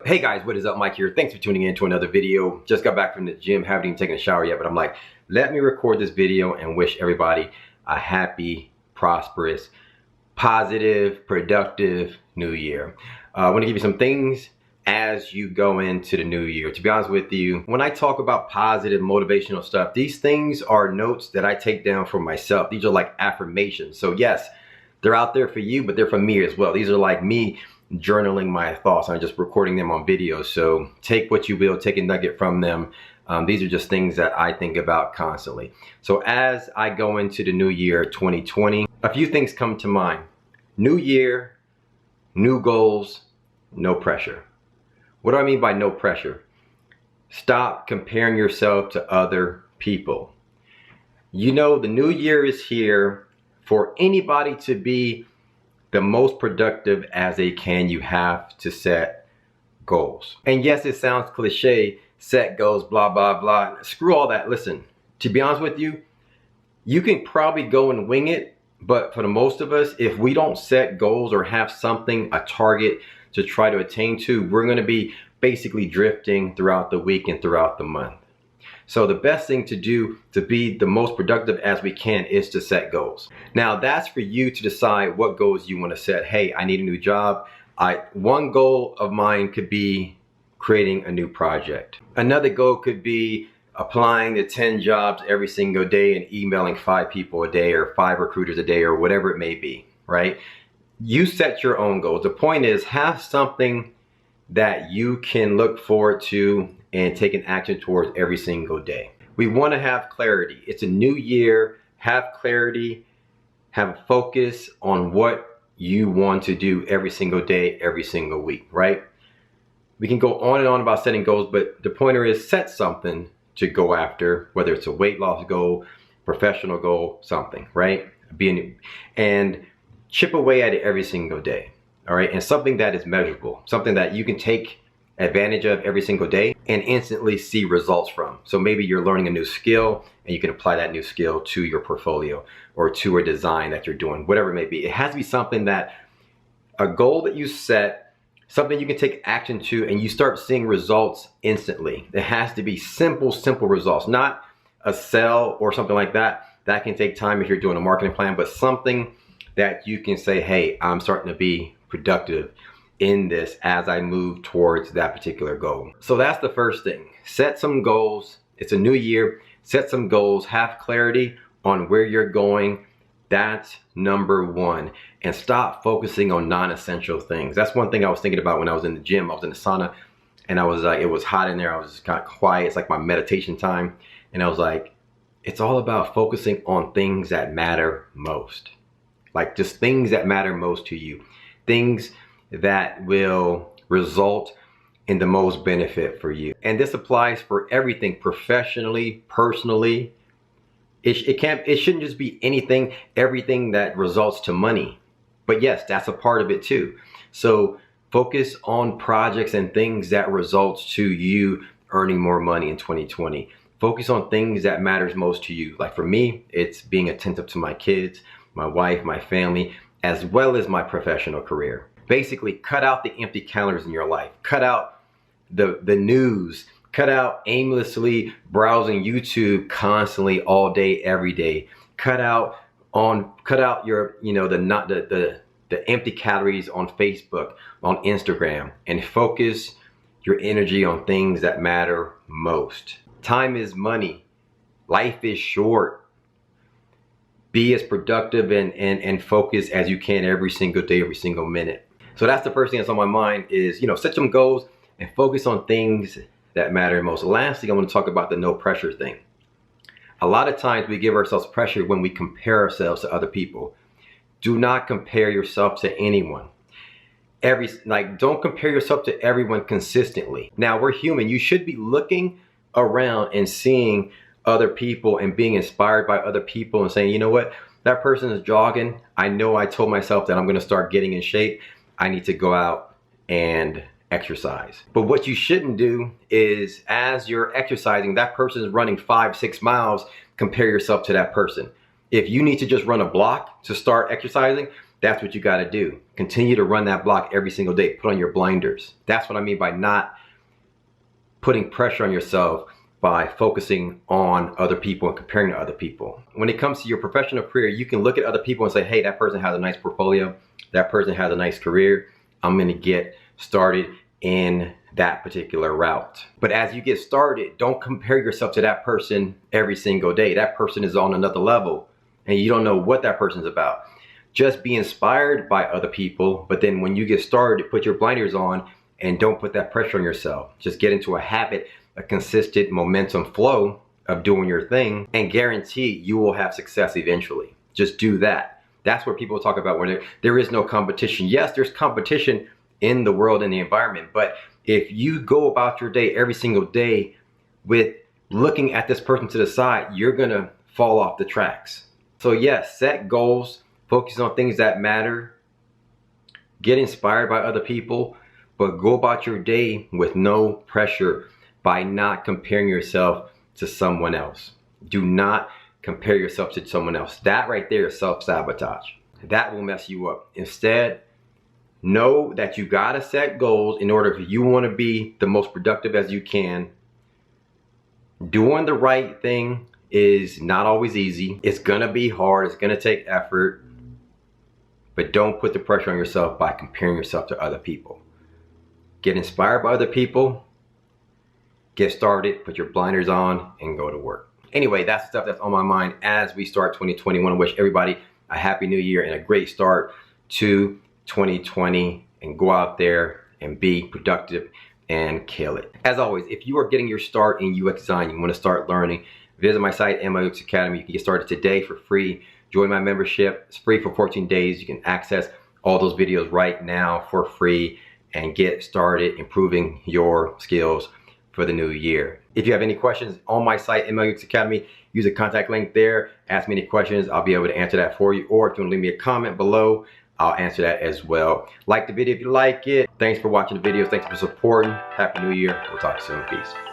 Hey guys, what is up? Mike here. Thanks for tuning in to another video. Just got back from the gym, haven't even taken a shower yet, but I'm like, let me record this video and wish everybody a happy, prosperous, positive, productive new year. I want to give you some things as you go into the new year. To be honest with you, when I talk about positive, motivational stuff, these things are notes that I take down for myself. These are like affirmations. So yes, they're out there for you, but they're for me as well. These are like me journaling my thoughts. I'm just recording them on video. So take what you will, take a nugget from them. These are just things that I think about constantly. So as I go into the new year 2020, a few things come to mind. New year, new goals, no pressure. What do I mean by no pressure? Stop comparing yourself to other people. You know, the new year is here. For anybody to be the most productive as they can, you have to set goals. And yes, it sounds cliche, set goals, blah, blah, blah. Screw all that. Listen, to be honest with you, you can probably go and wing it, but for the most of us, if we don't set goals or have something, a target to try to attain to, we're gonna be basically drifting throughout the week and throughout the month. So the best thing to do to be the most productive as we can is to set goals. Now that's for you to decide what goals you want to set. Hey, I need a new job. One goal of mine could be creating a new project. Another goal could be applying to 10 jobs every single day and emailing 5 people a day or 5 recruiters a day or whatever it may be, right? You set your own goals. The point is, have something that you can look forward to and take an action towards every single day. We want to have clarity. It's a new year. Have clarity. Have a focus on what you want to do every single day, every single week, right? We can go on and on about setting goals, but the pointer is set something to go after, whether it's a weight loss goal, professional goal, something, right? And chip away at it every single day, all right? And something that is measurable, something that you can take advantage of every single day and instantly see results from. So maybe you're learning a new skill and you can apply that new skill to your portfolio or to a design that you're doing, whatever it may be. It has to be something that, a goal that you set, something you can take action to and you start seeing results instantly. It has to be simple results, not a sell or something like that. That can take time if you're doing a marketing plan, but something that you can say, hey, I'm starting to be productive in this as I move towards that particular goal. So that's the first thing. Set some goals. It's a new year. Set some goals. Have clarity on where you're going. That's number one. And stop focusing on non-essential things. That's one thing I was thinking about when I was in the gym. I was in the sauna and I was like, it was hot in there. I was just kind of quiet. It's like my meditation time. And I was like, it's all about focusing on things that matter most. Like just things that matter most to you. Things that will result in the most benefit for you. And this applies for everything, professionally, personally. It shouldn't just be anything, everything that results to money. But yes, that's a part of it too. So focus on projects and things that results to you earning more money in 2020. Focus on things that matters most to you. Like for me, it's being attentive to my kids, my wife, my family, as well as my professional career. Basically, cut out the empty calories in your life. Cut out the news. Cut out aimlessly browsing YouTube constantly all day, every day. Cut out your, the empty calories on Facebook, on Instagram, and focus your energy on things that matter most. Time is money. Life is short. Be as productive and focused as you can every single day, every single minute. So that's the first thing that's on my mind is, set some goals and focus on things that matter most. Lastly, I want to talk about the no pressure thing. A lot of times we give ourselves pressure when we compare ourselves to other people. Do not compare yourself to anyone. Don't compare yourself to everyone consistently. Now, we're human. You should be looking around and seeing other people and being inspired by other people and saying, you know what, that person is jogging. I know I told myself that I'm going to start getting in shape. I need to go out and exercise. But what you shouldn't do is, as you're exercising, that person is running 5-6 miles, compare yourself to that person. If you need to just run a block to start exercising, that's what you got to do. Continue to run that block every single day. Put on your blinders. That's what I mean by not putting pressure on yourself by focusing on other people and comparing to other people. When it comes to your professional career, you can look at other people and say, hey, that person has a nice portfolio. That person has a nice career. I'm going to get started in that particular route. But as you get started, don't compare yourself to that person every single day. That person is on another level and you don't know what that person's about. Just be inspired by other people, but then when you get started, put your blinders on and don't put that pressure on yourself. Just get into a habit, a consistent momentum flow of doing your thing, and guarantee you will have success eventually. Just do that. That's what people talk about when there is no competition. Yes, there's competition in the world and the environment, but if you go about your day every single day with looking at this person to the side, you're gonna fall off the tracks. So yes, set goals, focus on things that matter, get inspired by other people, but go about your day with no pressure by not comparing yourself to someone else. Do not compare yourself to someone else. That right there is self-sabotage. That will mess you up. Instead, know that you gotta set goals in order if you wanna be the most productive as you can. Doing the right thing is not always easy. It's gonna be hard, it's gonna take effort, but don't put the pressure on yourself by comparing yourself to other people. Get inspired by other people, get started, put your blinders on, and go to work. Anyway, that's the stuff that's on my mind as we start 2020. I want to wish everybody a happy new year and a great start to 2020, and go out there and be productive and kill it. As always, if you are getting your start in UX design, you want to start learning, visit my site, MLUX Academy. You can get started today for free. Join my membership. It's free for 14 days. You can access all those videos right now for free and get started improving your skills for the new year. If you have any questions on my site, MLUX Academy, use the contact link there. Ask me any questions. I'll be able to answer that for you. Or if you want to leave me a comment below, I'll answer that as well. Like the video if you like it. Thanks for watching the videos. Thanks for supporting. Happy New Year. We'll talk soon. Peace.